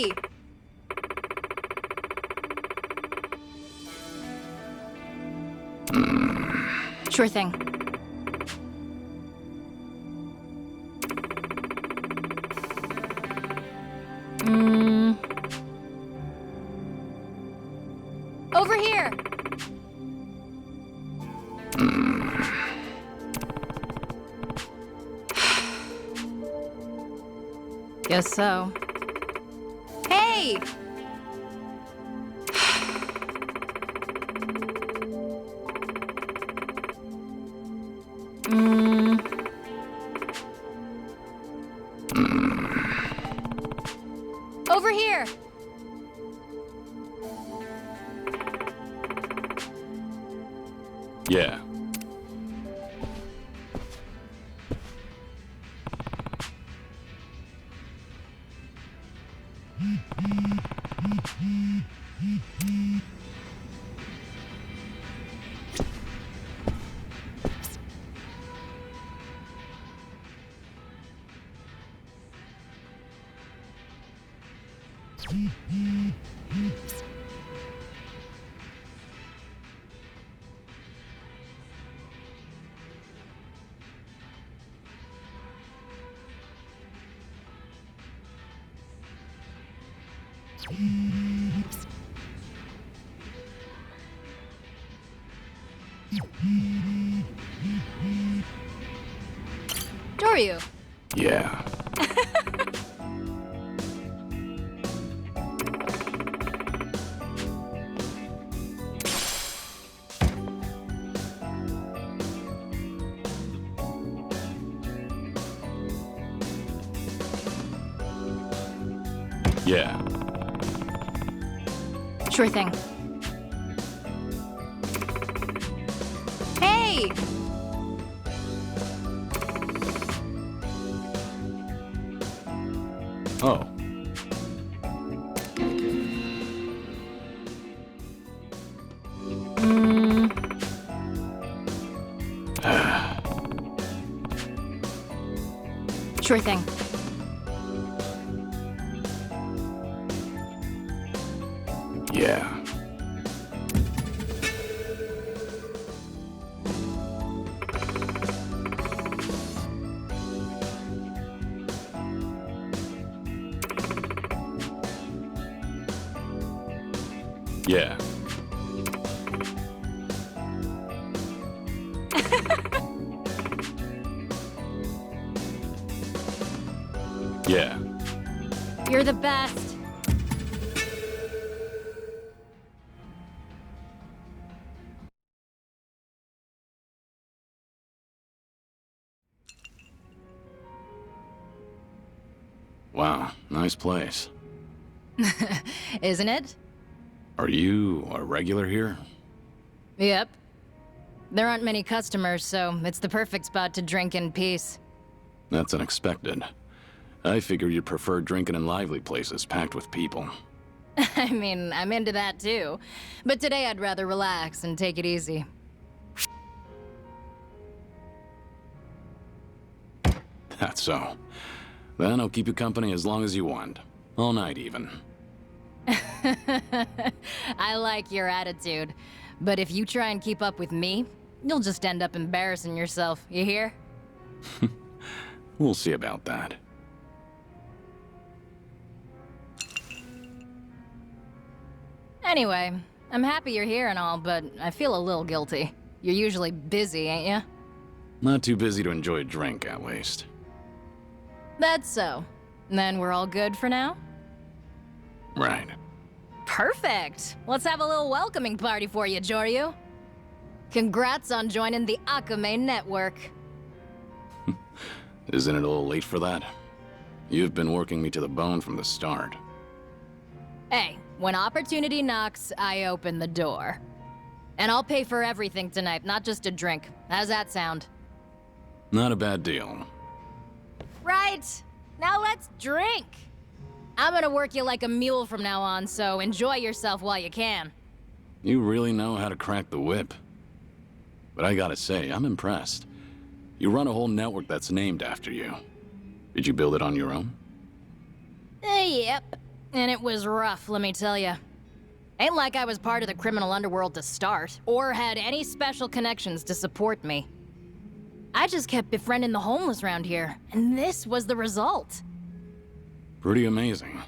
Hey! Sure thing. Over here! Guess so. Hey! Over here! Yeah. Doryu. Yeah. Yeah. Sure thing. Hey! Oh. Sure thing. Yeah. Yeah. Yeah. You're the best. Wow, nice place. Isn't it? Are you a regular here? Yep. There aren't many customers, so it's the perfect spot to drink in peace. That's unexpected. I figured you'd prefer drinking in lively places packed with people. I mean, I'm into that too. But today I'd rather relax and take it easy. That's so. Then I'll keep you company as long as you want. All night, even. I like your attitude. But if you try and keep up with me, you'll just end up embarrassing yourself, you hear? We'll see about that. Anyway, I'm happy you're here and all, but I feel a little guilty. You're usually busy, ain't ya? Not too busy to enjoy a drink, at least. That's so. Then we're all good for now? Right. Perfect! Let's have a little welcoming party for you, Joryu. Congrats on joining the Akame network. Isn't it a little late for that? You've been working me to the bone from the start. Hey, when opportunity knocks, I open the door. And I'll pay for everything tonight, not just a drink. How's that sound? Not a bad deal. Right! Now let's drink! I'm gonna work you like a mule from now on, so enjoy yourself while you can. You really know how to crack the whip. But I gotta say, I'm impressed. You run a whole network that's named after you. Did you build it on your own? Yep. and it was rough, let me tell ya. Ain't like I was part of the criminal underworld to start, or had any special connections to support me. I just kept befriending the homeless around here, and this was the result. Pretty amazing.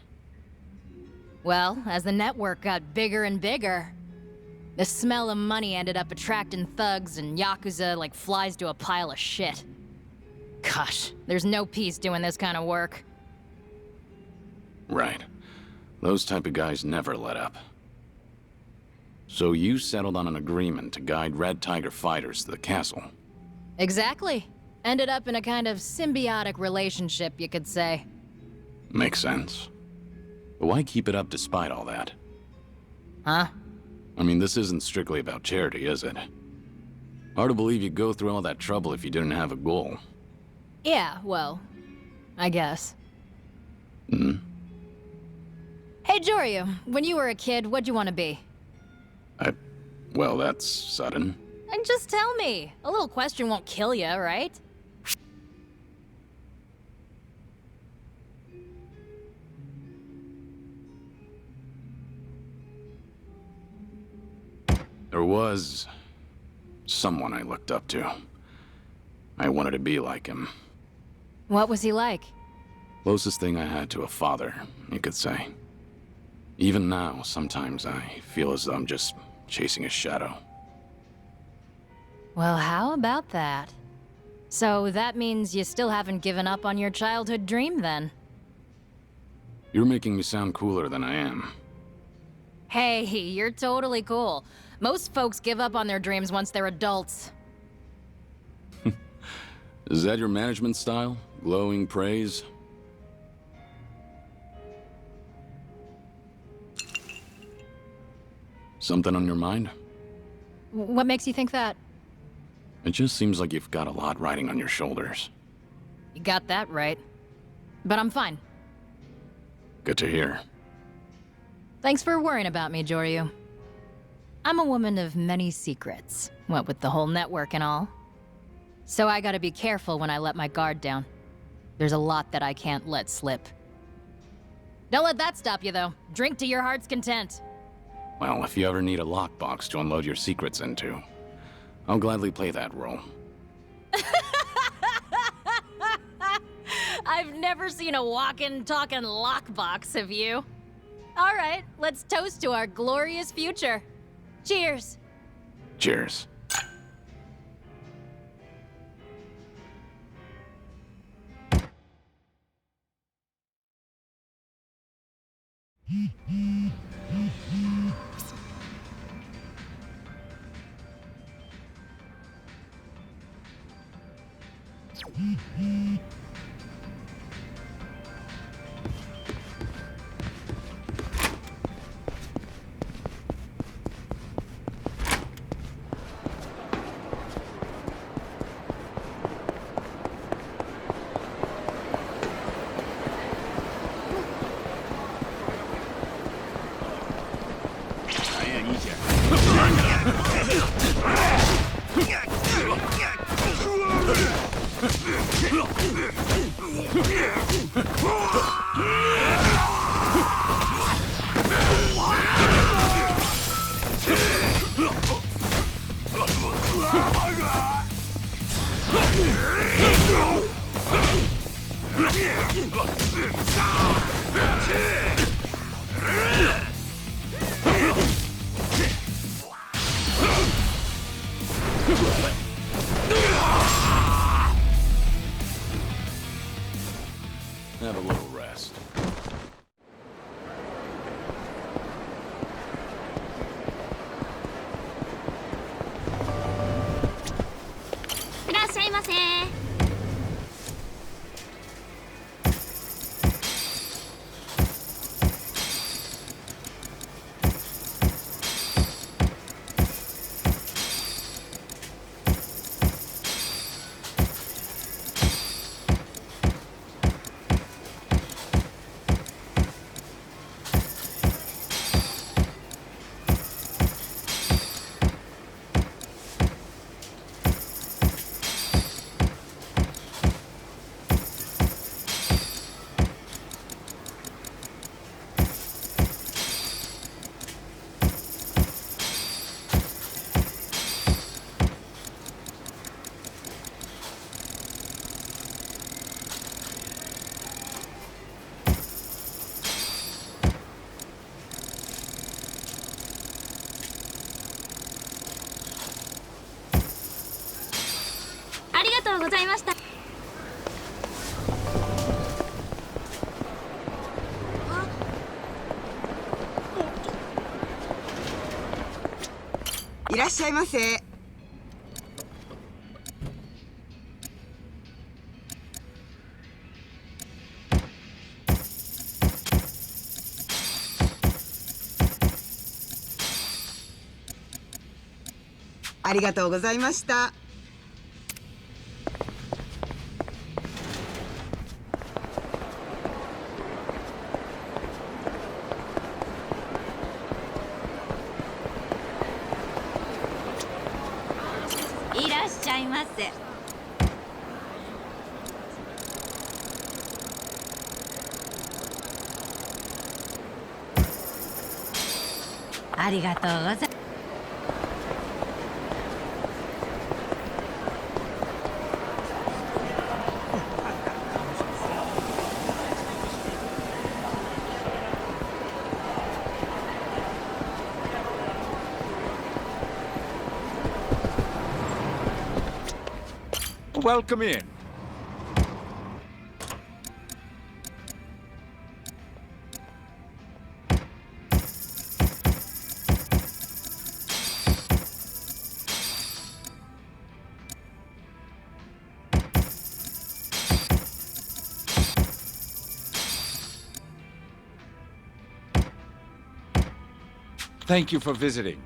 Well, as the network got bigger and bigger, the smell of money ended up attracting thugs and yakuza like flies to a pile of shit. Gosh, there's no peace doing this kind of work. Right. Those type of guys never let up. So you settled on an agreement to guide Red Tiger fighters to the castle. Exactly. Ended up in a kind of symbiotic relationship, you could say. Makes sense. But why keep it up despite all that? Huh? I mean, this isn't strictly about charity, is it? Hard to believe you'd go through all that trouble if you didn't have a goal. Yeah, well, I guess. Hmm? Hey, Joryu, when you were a kid, what'd you want to be? Well, that's sudden. And just tell me. A little question won't kill you, right? There was someone I looked up to. I wanted to be like him. What was he like? Closest thing I had to a father, you could say. Even now, sometimes I feel as though I'm just chasing a shadow. Well, how about that? So that means you still haven't given up on your childhood dream, then? You're making me sound cooler than I am. Hey, you're totally cool. Most folks give up on their dreams once they're adults. Is that your management style? Glowing praise? Something on your mind? What makes you think that? It just seems like you've got a lot riding on your shoulders. You got that right. But I'm fine. Good to hear. Thanks for worrying about me, Joryu. I'm a woman of many secrets, what with the whole network and all. So I gotta be careful when I let my guard down. There's a lot that I can't let slip. Don't let that stop you, though. Drink to your heart's content. Well, if you ever need a lockbox to unload your secrets into, I'll gladly play that role. I've never seen a walking, talking lockbox, have you? All right, let's toast to our glorious future. Cheers. Cheers. Have a little rest. ざいました。いらっしゃいませ。ありがとうございました。いらっしゃいませ。ありがとうございます。Welcome in. Thank you for visiting.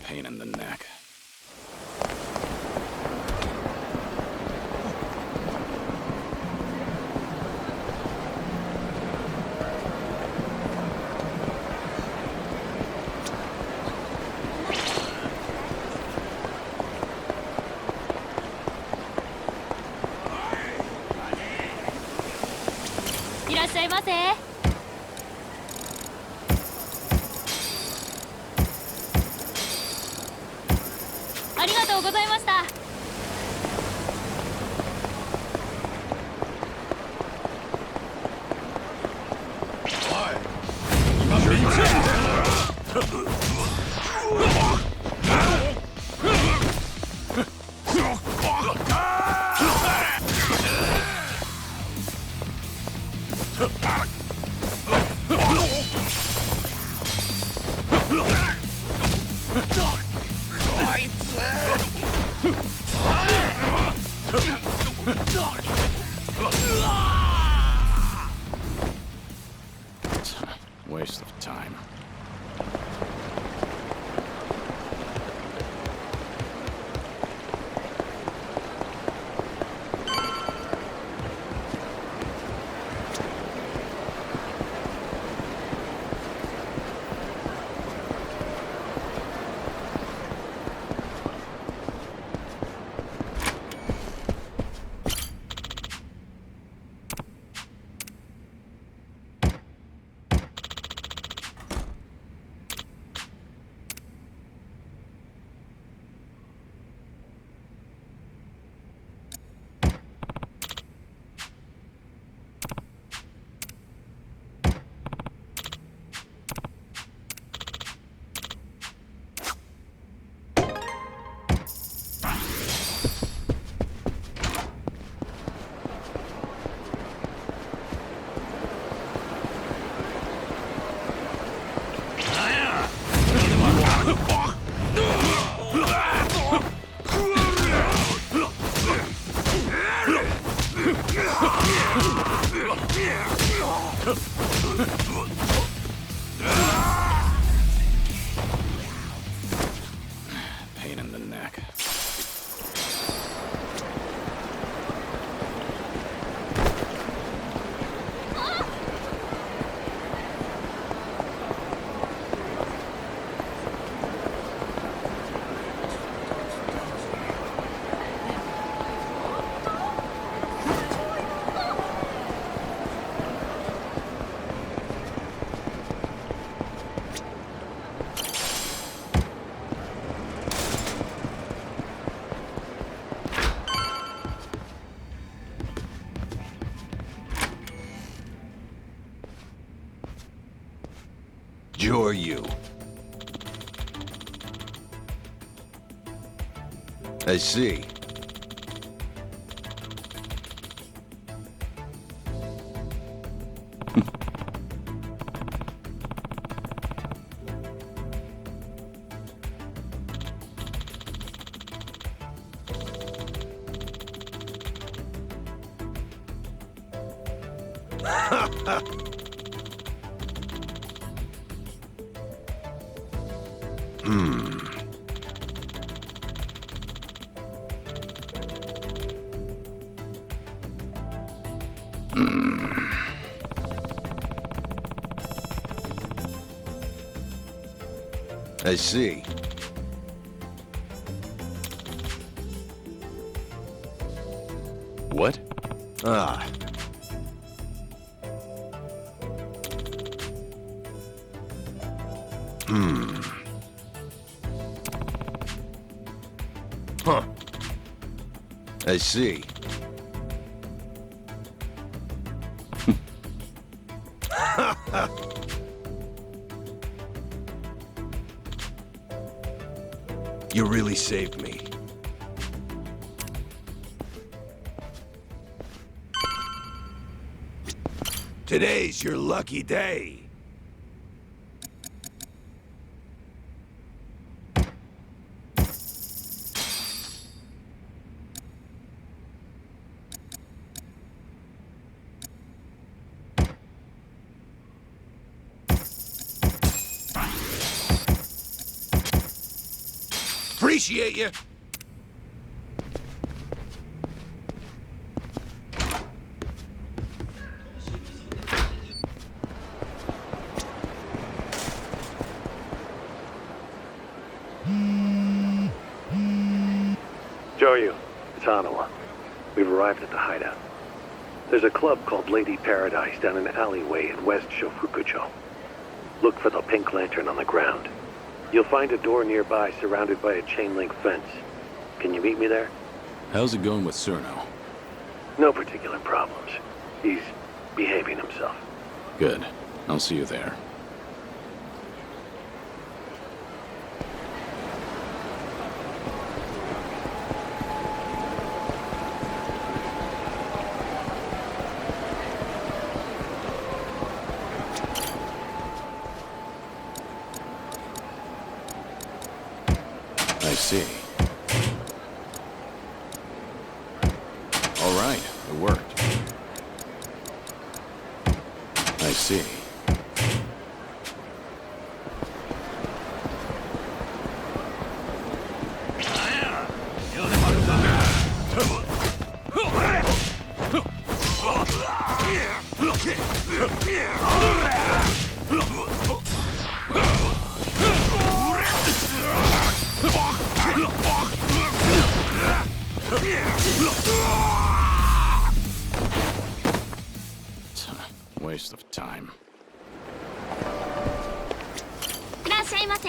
Pain in the neck. I らっしゃいませ。ありがとうございました。Waste of time. Pain in Joryu. I see. I see. What? Ah. Huh. I see. You really saved me. Today's your lucky day. Appreciate you. Joryu, it's Hanawa. We've arrived at the hideout. There's a club called Lady Paradise down an alleyway in West Shofukucho. Look for the pink lantern on the ground. You'll find a door nearby surrounded by a chain-link fence. Can you meet me there? How's it going with Cerno? No particular problems. He's behaving himself. Good. I'll see you there. I see. All right, it worked. I see. Waste of time. いらっしゃいませ。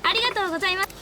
ありがとうございます。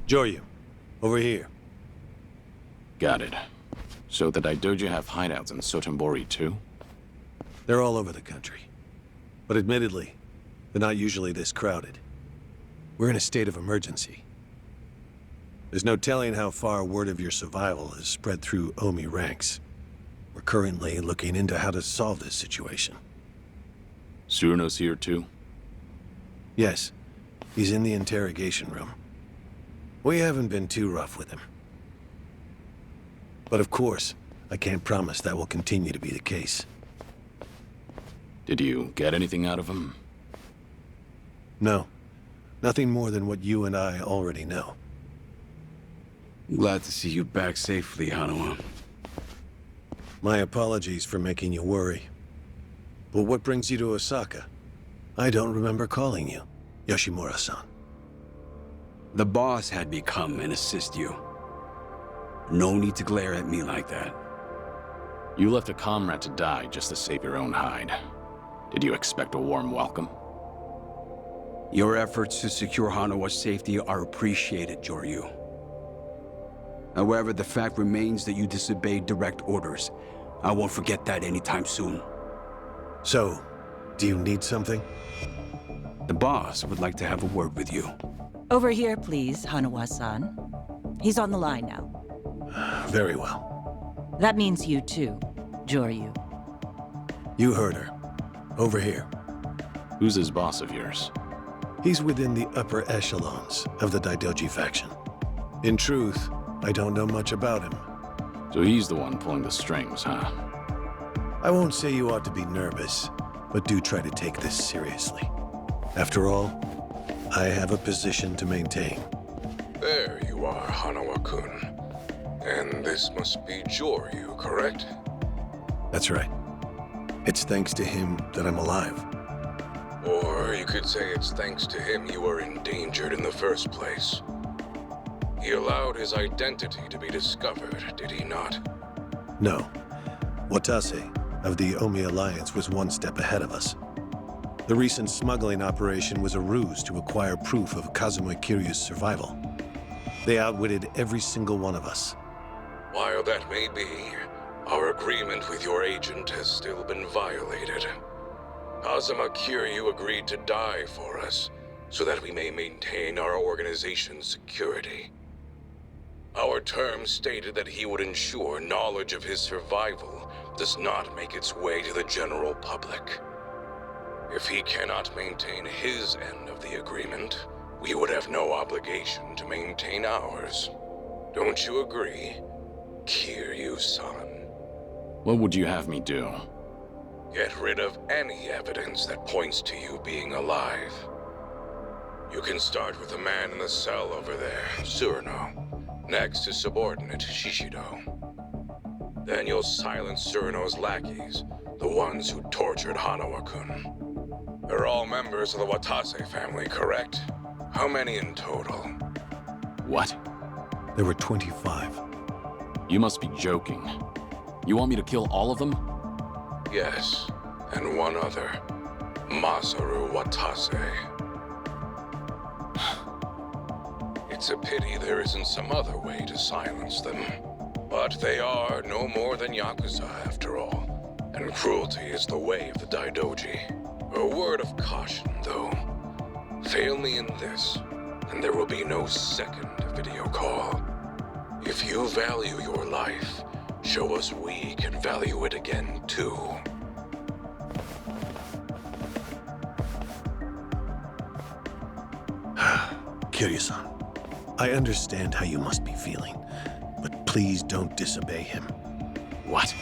Joryu, over here. Got it. So the Daidoji have hideouts in Sotenbori too? They're all over the country. But admittedly, they're not usually this crowded. We're in a state of emergency. There's no telling how far word of your survival has spread through Omi ranks. We're currently looking into how to solve this situation. Tsuruno's here too? Yes, he's in the interrogation room. We haven't been too rough with him. But of course, I can't promise that will continue to be the case. Did you get anything out of him? No, nothing more than what you and I already know. Glad to see you back safely, Hanawa. My apologies for making you worry. But what brings you to Osaka? I don't remember calling you, Yoshimura-san. The boss had me come and assist you. No need to glare at me like that. You left a comrade to die just to save your own hide. Did you expect a warm welcome? Your efforts to secure Hanawa's safety are appreciated, Joryu. However, the fact remains that you disobeyed direct orders. I won't forget that anytime soon. So, do you need something? The boss would like to have a word with you. Over here, please, Hanawa-san. He's on the line now. Very well. That means you too, Joryu. You heard her. Over here. Who's this boss of yours? He's within the upper echelons of the Daidoji faction. In truth, I don't know much about him. So he's the one pulling the strings, huh? I won't say you ought to be nervous, but do try to take this seriously. After all, I have a position to maintain. There you are, Hanawa-kun. And this must be Joryu, correct? That's right. It's thanks to him that I'm alive. Or you could say it's thanks to him you were endangered in the first place. He allowed his identity to be discovered, did he not? No. Watase of the Omi Alliance was one step ahead of us. The recent smuggling operation was a ruse to acquire proof of Kazuma Kiryu's survival. They outwitted every single one of us. While that may be, our agreement with your agent has still been violated. Kazuma Kiryu agreed to die for us, so that we may maintain our organization's security. Our terms stated that he would ensure knowledge of his survival does not make its way to the general public. If he cannot maintain his end of the agreement, we would have no obligation to maintain ours. Don't you agree, Kiryu-san? What would you have me do? Get rid of any evidence that points to you being alive. You can start with the man in the cell over there, Tsuruno. Next is subordinate Shishido. Then you'll silence Tsuruno's lackeys, the ones who tortured Hanawa-kun. They're all members of the Watase family, correct? How many in total? What? There were 25. You must be joking. You want me to kill all of them? Yes, and one other. Masaru Watase. It's a pity there isn't some other way to silence them. But they are no more than Yakuza, after all. And cruelty is the way of the Daidoji. A word of caution, though. Fail me in this, and there will be no second video call. If you value your life, show us we can value it again, too. Kiryu-san, I understand how you must be feeling, but please don't disobey him. What?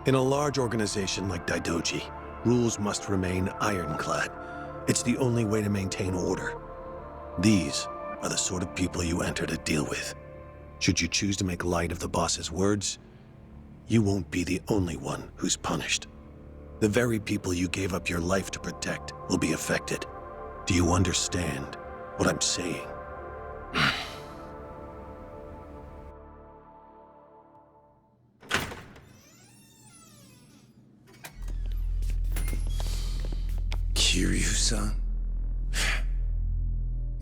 In a large organization like Daidoji, rules must remain ironclad. It's the only way to maintain order. These are the sort of people you enter to deal with. Should you choose to make light of the boss's words, you won't be the only one who's punished. The very people you gave up your life to protect will be affected. Do you understand what I'm saying? Kiryu-san?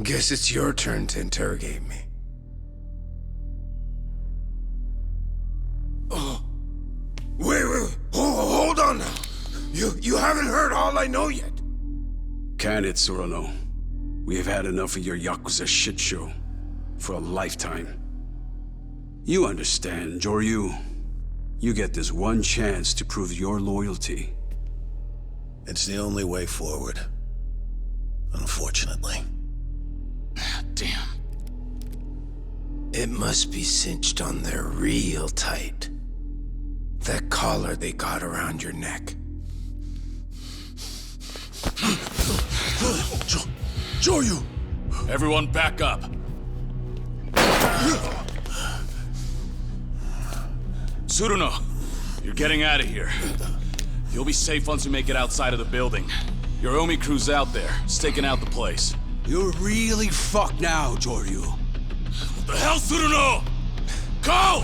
Guess it's your turn to interrogate me. Can it, Suruno? We have had enough of your Yakuza shit show. For a lifetime. You understand, Joryu. You get this one chance to prove your loyalty. It's the only way forward. Unfortunately. Damn. It must be cinched on there real tight. That collar they got around your neck. Joryu! Everyone back up. Tsuruno, you're getting out of here. You'll be safe once you make it outside of the building. Your Omi crew's out there, staking out the place. You're really fucked now, Joryu. What the hell, Tsuruno? Go!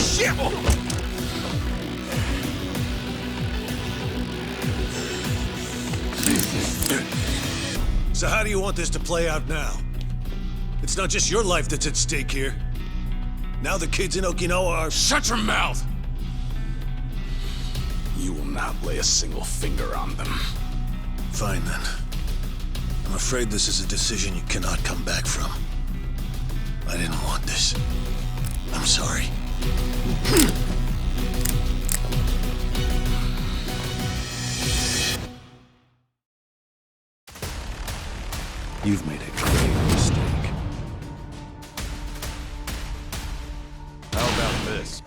Shit! So how do you want this to play out now? It's not just your life that's at stake here. Now the kids in Okinawa are— Shut your mouth! You will not lay a single finger on them. Fine then. I'm afraid this is a decision you cannot come back from. I didn't want this. I'm sorry. You've made a grave mistake. How about this?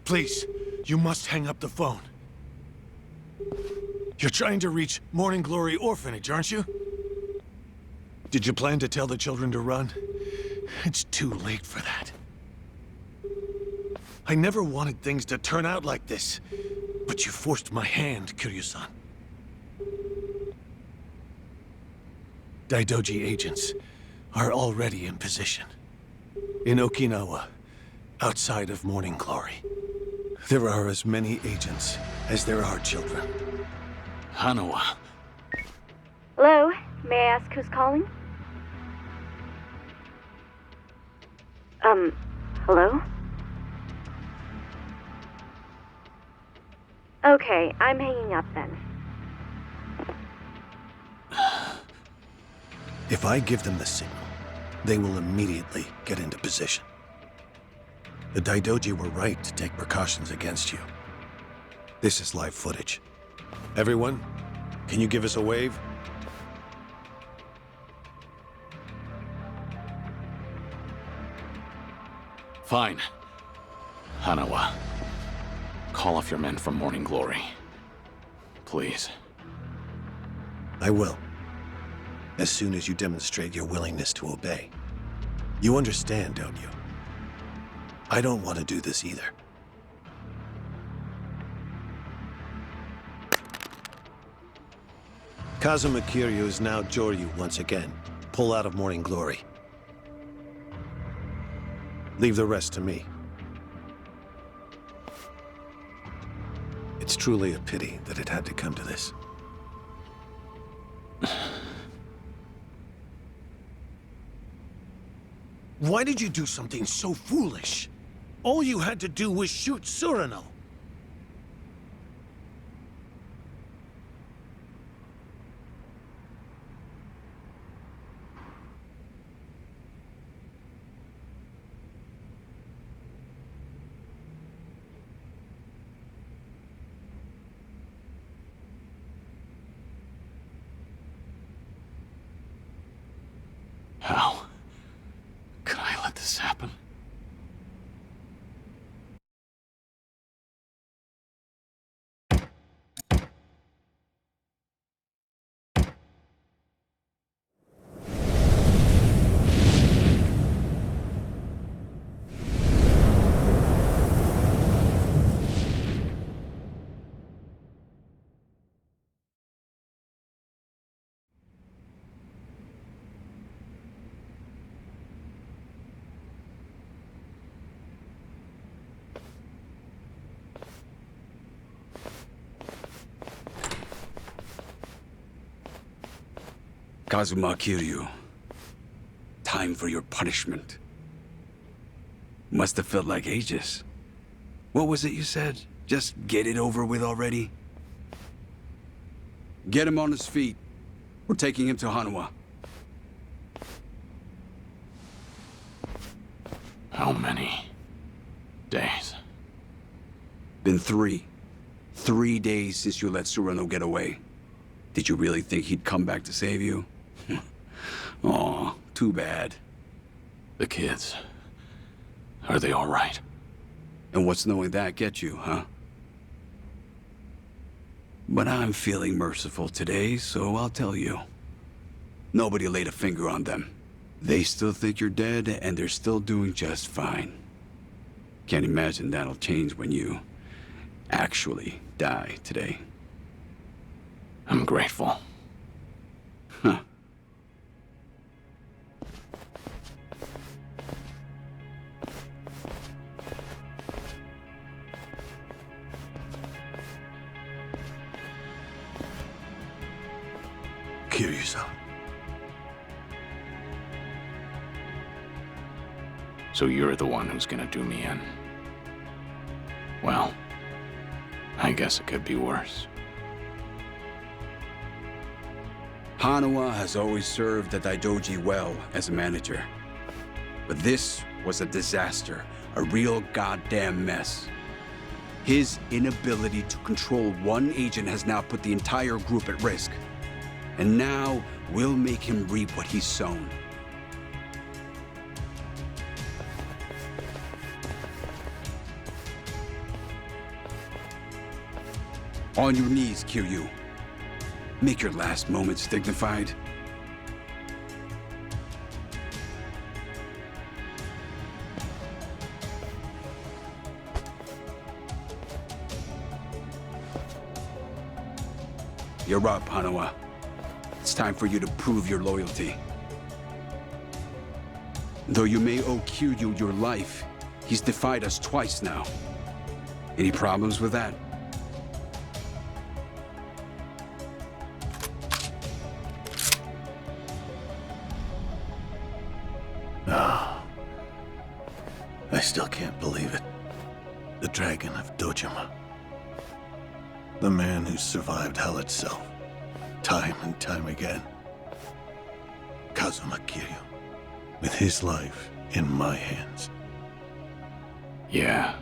Please, you must hang up the phone. You're trying to reach Morning Glory Orphanage, aren't you? Did you plan to tell the children to run? It's too late for that. I never wanted things to turn out like this, but you forced my hand, Kiryu-san. Daidoji agents are already in position. In Okinawa, outside of Morning Glory. There are as many agents as there are children. Hanawa. Hello? May I ask who's calling? Hello? Okay, I'm hanging up then. If I give them the signal, they will immediately get into position. The Daidoji were right to take precautions against you. This is live footage. Everyone, can you give us a wave? Fine. Hanawa, call off your men from Morning Glory. Please. I will. As soon as you demonstrate your willingness to obey. You understand, don't you? I don't want to do this either. Kazuma Kiryu is now Joryu once again. Pull out of Morning Glory. Leave the rest to me. It's truly a pity that it had to come to this. Why did you do something so foolish? All you had to do was shoot Surano. How could I let this happen? Kazuma Kiryu, time for your punishment. Must have felt like ages. What was it you said? Just get it over with already? Get him on his feet. We're taking him to Hanawa. How many days? Been 3. 3 days since you let Surano get away. Did you really think he'd come back to save you? Aw, too bad. The kids. Are they all right? And what's knowing that get you, huh? But I'm feeling merciful today, so I'll tell you. Nobody laid a finger on them. They still think you're dead, and they're still doing just fine. Can't imagine that'll change when you actually die today. I'm grateful. Huh. Kiryu-san. So you're the one who's gonna do me in. Well, I guess it could be worse. Hanawa has always served the Daidoji well as a manager. But this was a disaster, a real goddamn mess. His inability to control one agent has now put the entire group at risk. And now, we'll make him reap what he's sown. On your knees, Kiryu. Make your last moments dignified. You're up, Hanawa. It's time for you to prove your loyalty. Though you may owe Kiryu your life, he's defied us twice now. Any problems with that? I still can't believe it. The Dragon of Dojima. The man who survived hell itself, time and time again. Kazuma Kiryu, with his life in my hands. Yeah.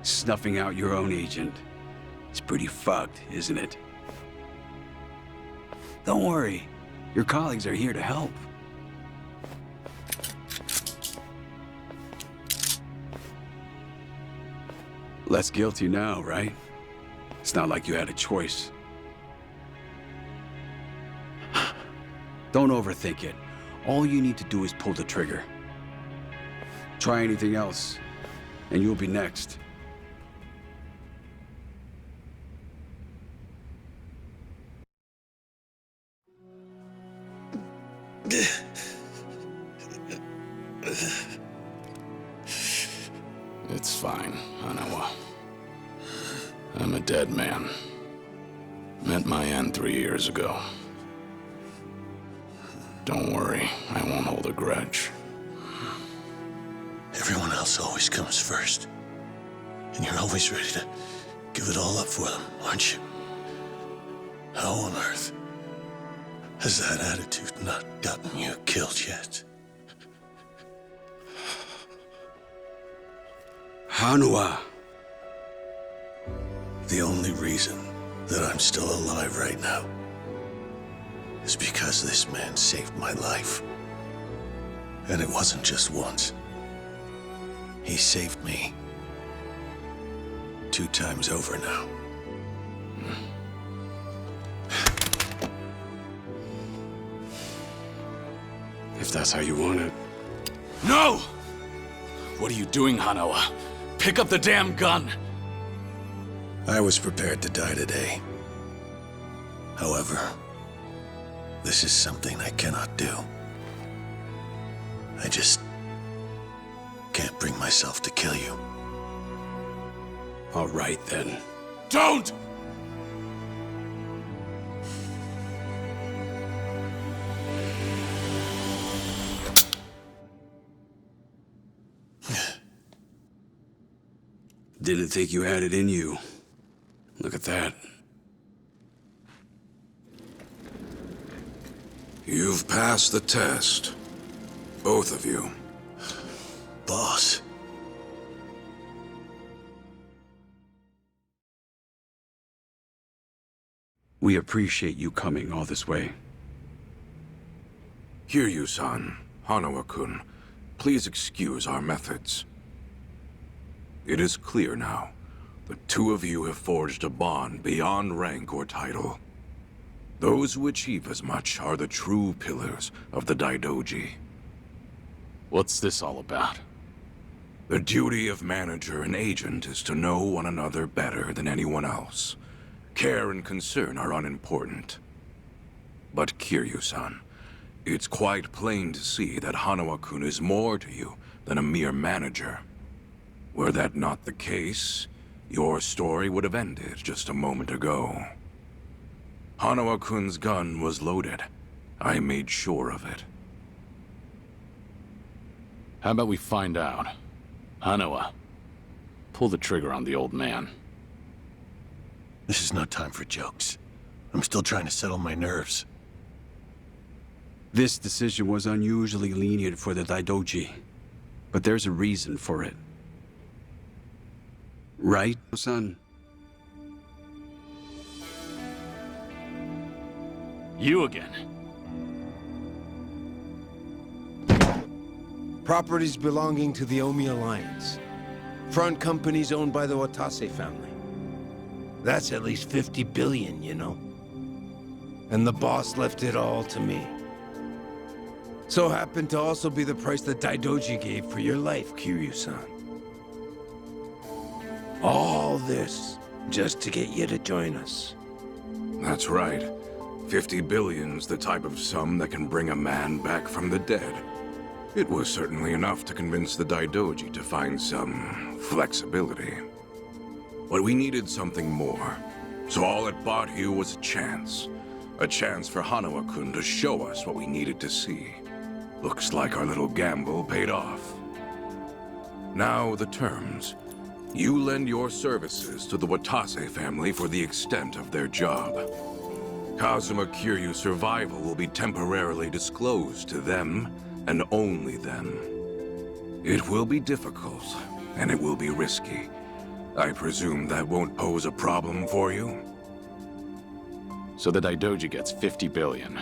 Snuffing out your own agent. It's pretty fucked, isn't it? Don't worry. Your colleagues are here to help. Less guilty now, right? It's not like you had a choice. Don't overthink it. All you need to do is pull the trigger. Try anything else, and you'll be next. It's fine, Hanawa. I'm a dead man. Met my end 3 years ago. Don't worry, I won't hold a grudge. Everyone else always comes first. And you're always ready to give it all up for them, aren't you? How on earth has that attitude not gotten you killed yet? Hanua. The only reason that I'm still alive right now is because this man saved my life. And it wasn't just once. He saved me 2 times over now. If that's how you want it. No! What are you doing, Hanawa? Pick up the damn gun! I was prepared to die today. However, this is something I cannot do. I just can't bring myself to kill you. All right, then. Don't! Didn't think you had it in you. Look at that. You've passed the test. Both of you. Boss. We appreciate you coming all this way. Kiryu-san, Hanawa-kun, please excuse our methods. It is clear now. The 2 of you have forged a bond beyond rank or title. Those who achieve as much are the true pillars of the Daidoji. What's this all about? The duty of manager and agent is to know one another better than anyone else. Care and concern are unimportant. But Kiryu-san, it's quite plain to see that Hanawa-kun is more to you than a mere manager. Were that not the case, your story would have ended just a moment ago. Hanawa-kun's gun was loaded. I made sure of it. How about we find out? Hanawa, pull the trigger on the old man. This is no time for jokes. I'm still trying to settle my nerves. This decision was unusually lenient for the Daidoji, but there's a reason for it. Right, son? You again. Properties belonging to the Omi Alliance. Front companies owned by the Watase family. That's at least 50 billion, you know? And the boss left it all to me. So happened to also be the price that Daidoji gave for your life, Kiryu-san. All this just to get you to join us. That's right. 50 billion's the type of sum that can bring a man back from the dead. It was certainly enough to convince the Daidoji to find some flexibility. But we needed something more. So all it bought you was a chance. A chance for Hanawa-kun to show us what we needed to see. Looks like our little gamble paid off. Now the terms. You lend your services to the Watase family for the extent of their job. Kazuma Kiryu's survival will be temporarily disclosed to them, and only them. It will be difficult, and it will be risky. I presume that won't pose a problem for you? So the Daidoji gets 50 billion,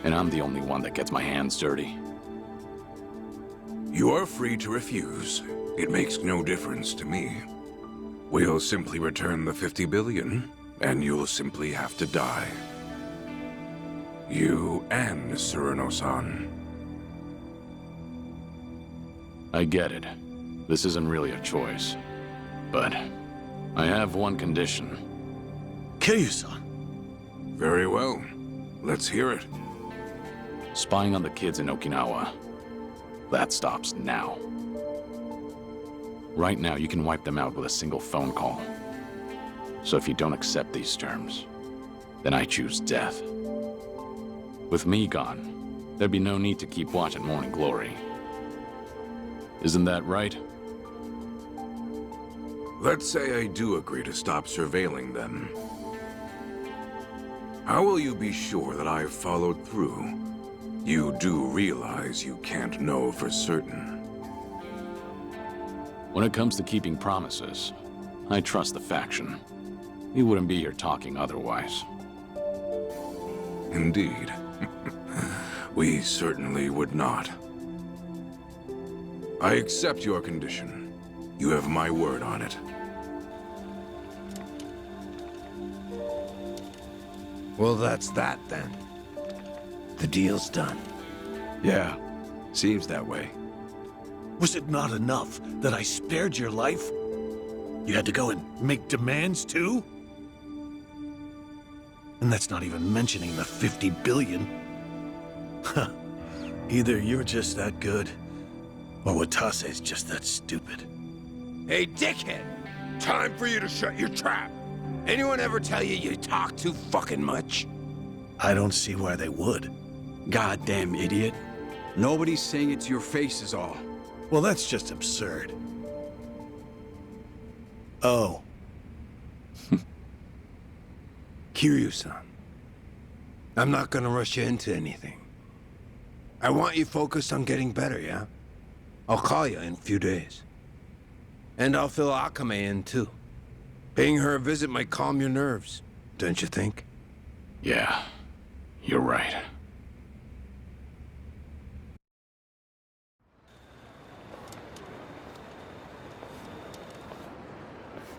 and I'm the only one that gets my hands dirty. You are free to refuse. It makes no difference to me. We'll simply return the 50 billion, and you'll simply have to die. You and Tsurano-san. I get it. This isn't really a choice. But I have one condition. Kiryu-san. Very well. Let's hear it. Spying on the kids in Okinawa. That stops now. Right now, you can wipe them out with a single phone call. So if you don't accept these terms, then I choose death. With me gone, there'd be no need to keep watching Morning Glory. Isn't that right? Let's say I do agree to stop surveilling them. How will you be sure that I've followed through? You do realize you can't know for certain. When it comes to keeping promises, I trust the faction. We wouldn't be here talking otherwise. Indeed. We certainly would not. I accept your condition. You have my word on it. Well, that's that then. The deal's done. Yeah, seems that way. Was it not enough that I spared your life? You had to go and make demands too? And that's not even mentioning the 50 billion. Huh. Either you're just that good, or Watase's just that stupid. Hey, dickhead! Time for you to shut your trap! Anyone ever tell you you talk too fucking much? I don't see why they would. Goddamn idiot. Nobody's saying it to your face is all. Well, that's just absurd. Oh. Kiryu-san, I'm not gonna rush you into anything. I want you focused on getting better, yeah? I'll call you in a few days. And I'll fill Akame in, too. Paying her a visit might calm your nerves, don't you think? Yeah, you're right.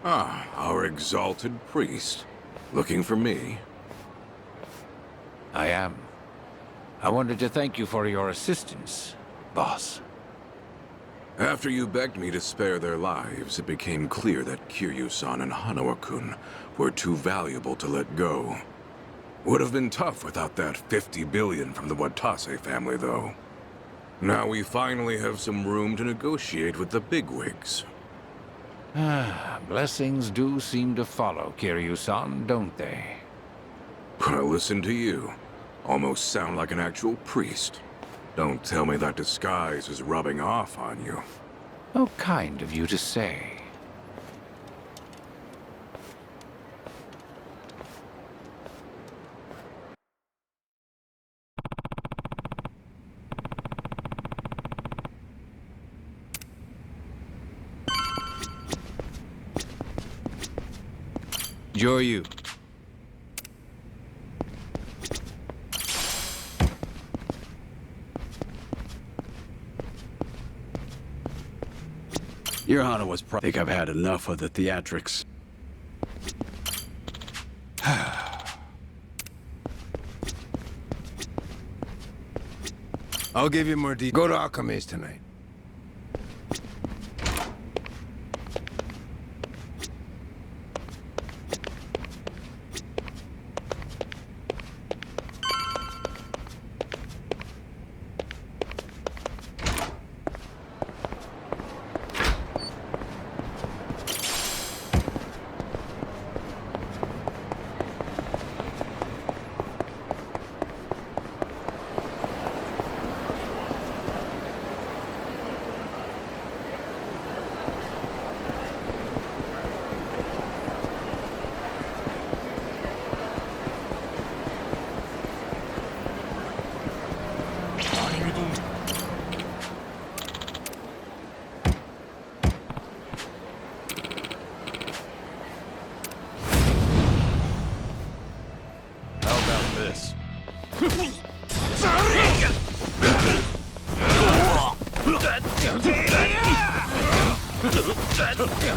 Ah, our exalted priest. Looking for me? I am. I wanted to thank you for your assistance, boss. After you begged me to spare their lives, it became clear that Kiryu-san and Hanawa-kun were too valuable to let go. Would have been tough without that 50 billion from the Watase family, though. Now we finally have some room to negotiate with the bigwigs. Blessings do seem to follow Kiryu-san, don't they? Well, listen to you. Almost sound like an actual priest. Don't tell me that disguise is rubbing off on you. How kind of you to say. Joryu. Your Hanawa's probably think I've had enough of the theatrics. I'll give you more details. Go to Akame's tonight. Ah!